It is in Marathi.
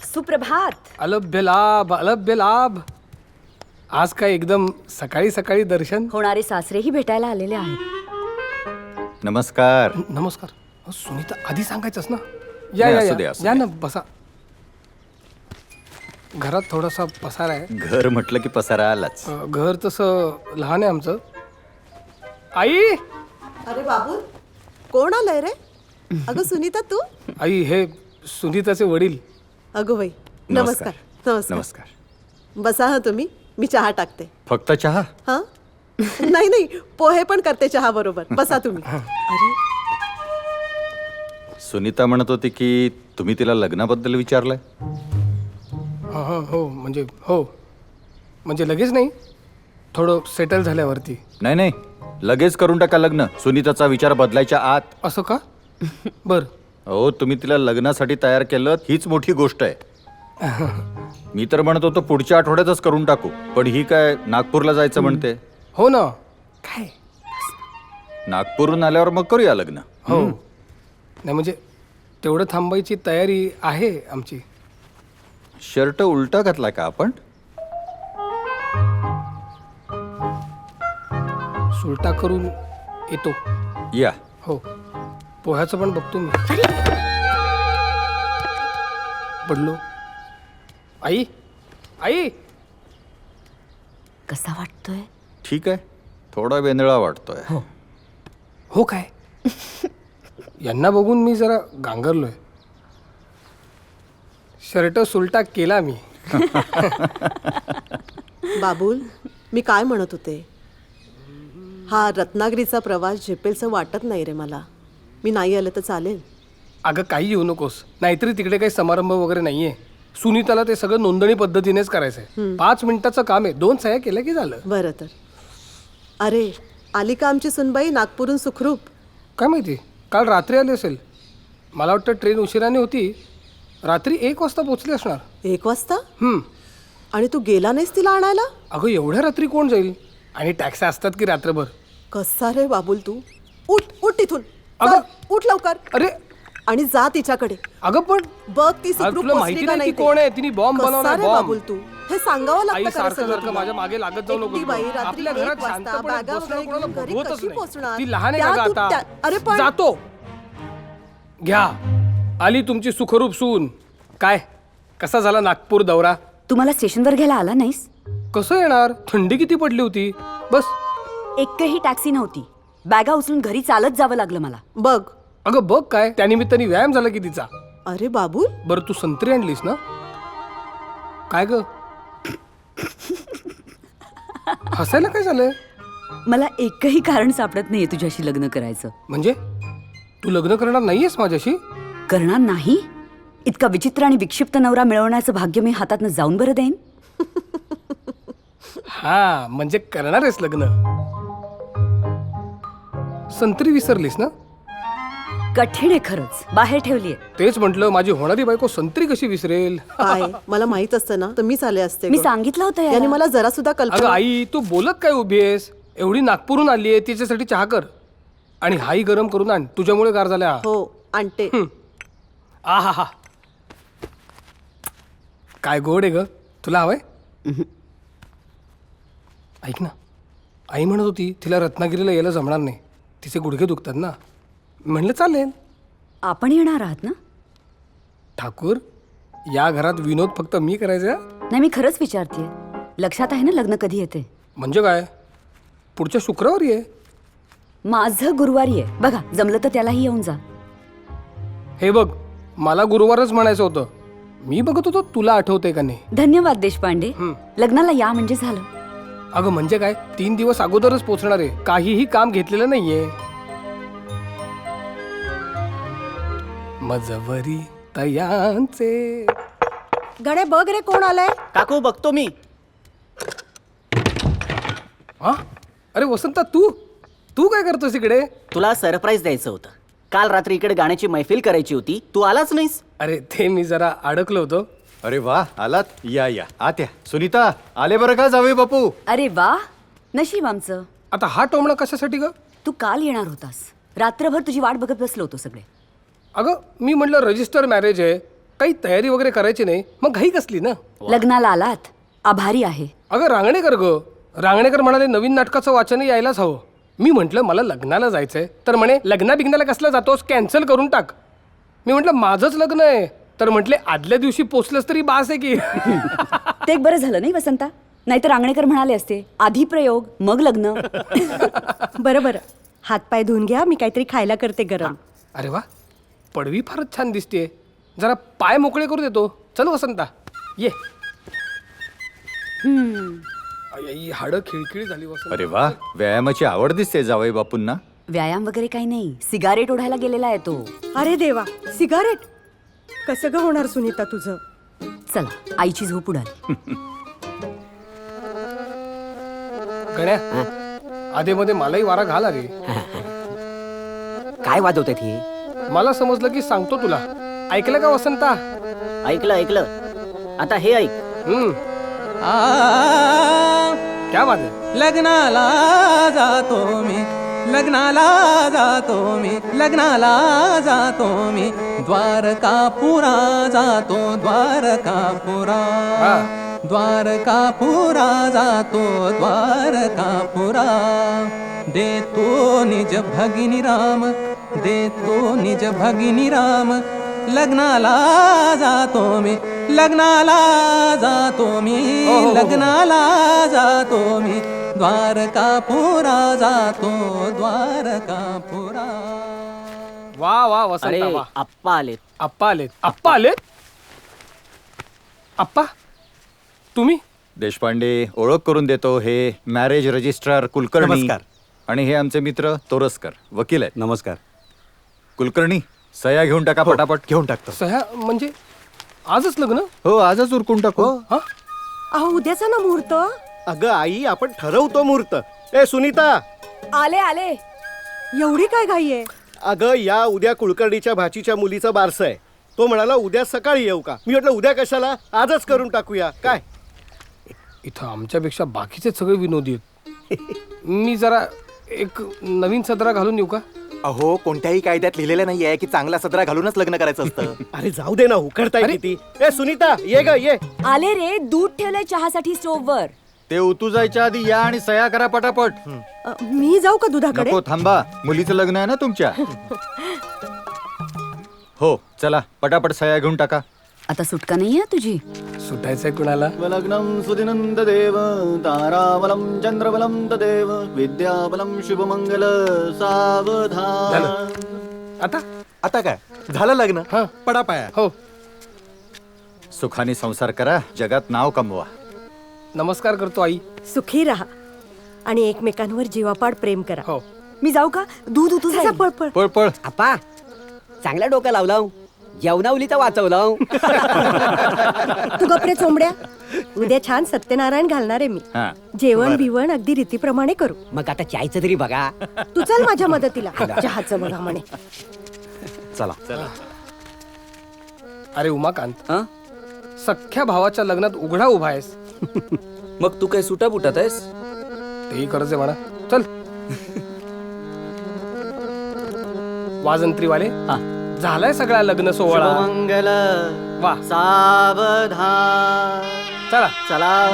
सुप्रभात. अलभ्य लाभ, अलभ्य लाभ. आज काय एकदम सकाळी सकाळी दर्शन. होणारे सासरेही भेटायला आलेले आहेत. नमस्कार. नमस्कार. सुनीता, आधी सांगायचंस ना. नाही, या असू या दे, या असू या दे. ना, बसा. घरात थोडासा पसारा आहे. घर म्हटलं की पसारा आलाच. घर तसं लहान आहे आमचं. आई, अरे बाबू, कोण आलंय रे? अगं सुनीता तू? आई हे सुनीताचे वडील. अगं बाई, नमस्कार. नमस्कार. नमस्कार. बसा हा तुम्ही, मी चहा टाकते. फक्त चहा? हा नाही नाही, पोहे पण करते चहा बरोबर. बसा तुम्ही. अरे सुनीता म्हणत होती की तुम्ही तिला लग्नाबद्दल विचारलंय. हां हां, हो म्हणजे हो, म्हणजे लगेच नाही, थोडं सेटल झाल्यावरती. नाही नाही, लगेच करून टाका लग्न. सुनीताचा विचार बदलायच्या आत. असं का? बर. हो, तुम्ही तिला लग्नासाठी तयार केलं हीच मोठी गोष्ट आहे. मी तर म्हणत होतो पुढच्या आठवड्यातच करून टाकू, पण ही काय नागपूरला जायचं म्हणते. हो ना. काय? नागपूरहून आल्यावर मग करूया लग्न. हो. नाही म्हणजे तेवढं थांबायची तयारी आहे आमची. शर्ट उलटा घातला का आपण? सुलटा करून येतो. या. हो, पोह्याचं पण बघतो मी. पडलो. आई, आई. कसा वाटतोय? ठीक आहे, थोडा वेंदळा वाटतोय. हो काय? यांना बघून मी जरा गांगरलोय. शर्ट सुलटा केला मी. बाबूल, मी काय म्हणत होते, हा रत्नागिरीचा प्रवास झेपेलचं वाटत नाही रे मला. मी नाही आलं तर चालेल? अगं काही येऊ नकोस, नाहीतरी तिकडे काही समारंभ वगैरे नाहीये. सुनीताला ते सगळं नोंदणी पद्धतीनेच करायचंय. 5 मिनिटाचं काम आहे, 2 सह्या केल्या की झालं. बरं तर. अरे, आली का आमची सुनबाई नागपूरहून सुखरूप? काय माहिती, काल रात्री आली असेल. मला वाटतं ट्रेन उशिराने होती. रात्री 1 वाजता पोचली असणार. 1 वाजता? आणि तू गेला नाहीस तिला आणायला? अगं एवढ्या रात्री कोण जाईल? आणि टॅक्सी असतात की रात्रभर. कसा रे बाबूल तू? उठ उठ तिथून. अगं! चल, उठ लवकर. अरे आणि जा तिच्याकडे. अगं पण बघ ती अगं, सुखरूप तुला पोचली माहिती का नाही ती ते. कोण आहे? तिने बॉम्ब कसा बनवलाय, रे बॉम्ब. बाबूल तू? हे सांगावं आई लागतं का रे सारखं सगळं सारखं तुला? माझ्या मागे लागत जाऊ एकटी नको. बाई रात्री आपल्या 1 घरात वाजता शांतपणे बॅगा बसणं वगैरे कोणाला घेऊन घरी होतच कशी नाही. पोहोचणार? ती लहान आहे त्या का तू आता? त्या- अरे पण जातो. घ्या, आली तुमची सुखरूप सून. काय कसा झाला नागपूर दौरा? तुम्हाला स्टेशनवर घ्यायला आला नाहीस? कसं येणार? थंडी किती पडली होती. बस. एकही टॅक्सी नव्हती. बॅगा उचलून घरी चालत जावं लागलं मला. बघ. अगं बघ, काय त्यानिमित्ताने व्यायाम झाला की तिचा. अरे बाबूल, बरं तू संत्री आणलीस ना? काय ग, हसायला काय झालंय? मला एकही कारण सापडत नाहीये तुझ्याशी लग्न करायचं. म्हणजे तू लग्न करणार नाहीयेस माझ्याशी? करणार नाही? इतका विचित्र आणि विक्षिप्त नवरा मिळवण्याचं भाग्य मी हातातनं जाऊन बरं देईन? हा, म्हणजे करणार आहेस लग्न. संत्री विसरलीस ना? कठीण आहे खरंच. बाहेर ठेवलीये. तेच म्हटलं, माझी होणारी बायको संत्री कशी विसरेल? काय मला माहित असतं ना तर मीच आले असते मी गं. सांगितलं होतं याने याला. मला जरा सुद्धा अगं कल्पना. आई, तू बोलत काय उभी आहेस? एवढी नागपूरहून आली आहे, तिच्यासाठी चहा कर. आणि हाही गरम करून आण, तुझ्यामुळे गार झाल्या. हो, आणते. आहा हा, काय गोड आहे ग. तुला हवंय? ऐक ना, आई म्हणत होती तिला रत्नागिरीला यायला जमणार नाही, तिचे गुडघे दुखतात ना. म्हणलं चालेल. आपण येणार आहात ना? ठाकूर, या घरात विनोद फक्त मी करायचा? नाही, मी खरंच विचारतेय. लक्षात आहे ना लग्न कधी येते? म्हणजे काय, पुढच्या शुक्रवारी आहे. माझं गुरुवारी आहे बघा. जमलं तर त्यालाही येऊन जा. हे बघ, मला गुरुवारच म्हणायचं होतं. मी बघत होतो तुला आठवतंय का नाही. धन्यवाद देशपांडे. लग्नाला या म्हणजे झालं. अगं म्हणजे काय, 3 दिवस अगोदरच पोचणार आहे. काहीही काम घेतलेलं नाहीये. मजवरी तयांचे. गणे बघ रे कोण आलंय. काकू बघतो मी. हा, अरे वसंता, तू काय करतोस इकडे? तुला सरप्राईज द्यायचं होतं. काल रात्री इकडे गाण्याची मैफिल करायची होती, तू आलाच नाहीस. अरे ते मी जरा अडकलो होतो. अरे वा, आलात. या या आत्या. सुनीता आले बरं का जावे बापू? अरे वा, नशीब आमचं. आता हा टोमणा कशासाठी ग? तू काल येणार होतास. रात्रभर तुझी वाट बघत बसलो होतो सगळे. अगं मी म्हटलं रजिस्टर मॅरेज आहे, काही तयारी वगैरे करायची नाही, मग घाई कसली ना. लग्नाला आलात, आभारी आहे. अगं रांगणेकर रांगणेकर म्हणाले नवीन नाटकाचं वाचन यायलाच हवं. मी म्हटलं मला लग्नाला जायचंय, तर म्हणे लग्ना बिग्नाला कसला जातोस, कॅन्सल करून टाक. मी म्हटलं माझंच लग्न आहे, तर म्हटले आदल्या दिवशी पोचलंच तरी बास आहे की. ते एक बरं झालं नाही वसंता, नाहीतर रांगणेकर म्हणाले असते आधी प्रयोग मग लग्न. बरं बरं, हातपाय धुवून घ्या, मी काहीतरी खायला करते गरम. अरे वा, पडवी फारच छान दिसतेय. जरा पाय मोकळे करू देतो. चल वसंता ये. आई, हाडं खिळखिळी झाली वसंत. अरे वा, व्यायामाची आवड दिसते जावई बापूंना. व्यायाम वगैरे काही नाही, सिगारेट ओढायला गेलेला आहे तो. अरे देवा, सिगारेट कसं ग होणार सुनीता तुझं? चला आईची झोप उडाली. गण्या, आधेमध्ये मलाही वारा घाला रे. काय वाजवतात हे? मला समजलं की सांगतो तुला. ऐकलं का वसंता? ऐकलं. आता हे ऐक. क्या बात आहे. लग्नाला जातो मी, लग्नाला जातो मी, द्वारकापुरा जातो, द्वारकापुरा जातो, द्वारकापुरा. देतो निज भगिनी राम, लग्नाला जातो मी, लग्नाला जातो मी, द्वारकापुरा जातो, द्वारकापुरा. वा वा अरे वसंता वा. आप्पा आलेत. आप्पा आलेत. आप्पा तुम्ही? देशपांडे, ओळख करून देतो, हे मॅरेज रजिस्ट्रार कुलकर्णी. नमस्कार. आणि हे आमचे मित्र तोरसकर, वकील आहेत. नमस्कार. कुलकर्णी, सह्या घेऊन टाका पटापट. घेऊन टाकतो. सह्या म्हणजे आजच लग्न? हो, आजच उरकून टाकू. हा? अहो उद्याचा ना मुहूर्त. अगं आई, आपण ठरवतो मुहूर्त. ए सुनीता, आले एवढी काय घाई आहे? अगं या उद्या कुलकर्णीच्या भाचीच्या मुलीचं बारसं आहे. तो म्हणाला उद्या सकाळी येऊ का? मी म्हटलं उद्या कशाला, आजच करून टाकूया. काय इथं आमच्यापेक्षा बाकीचे सगळे विनोदी आहेत. मी जरा एक नवीन सदरा घालून येऊ का? अहो, कोणत्याही कायद्यात लिहिलेलं नाहीये की चांगला सदरा घालूनच लग्न करायचं असतं. अरे जाऊ दे ना, उकडताय अरे. किती. ए सुनीता, ये ग ये. आले रे, दूध ठेवलंय चहासाठी स्टोव्हवर. ते उतू जायच्या आधी या आणि सह्या करा पटापट. मी जाऊ का दुधाकडे? नको, थांबा, मुलीचं लग्न आहे ना तुमच्या. हो चला, पटापट सह्या घेऊन टाका. आता सुटका नाहीये तुझी. सुटायचंय कुणाला? लग्नम सुदिनंद देव, ताराबलम चंद्रबलम तदेव, विद्याबलम शुभमंगल सावधान. झालं. आता काय झालं लग्न? हा. पडा पाया. हो. सुखाने संसार करा, जगात नाव कमवा. नमस्कार करतो आई. सुखी राहा आणि एकमेकांवर जीवापाड प्रेम करा. हो. मी जाऊ का? दूध उतू जाईल. पळ पळ. पळ पळ. आप्पा चांगला डोकं लावलाव, जेवणावलीचा वाचवलाव. तू गपरे चोंबड्या. उद्या छान सत्यनारायण घालणार आहे मी. हा. जेवण बिवण अगदी रीतीप्रमाणे करू. मग आता चायचं तरी बघा. तू चल माझ्या मदतीला. चहाचं बघा म्हणे. चला. अरे उमाकांत, हं? सख्ख्या भावाच्या लग्नात उघडा उभा आहेस. मग तू काय सुटा बुटात आहेस? तेही खरंच आहे म्हणा. चल. वाजंत्रीवाले, झालाय सगळा लग्न सोहळा. मंगल वा. सावधान. चला. चला.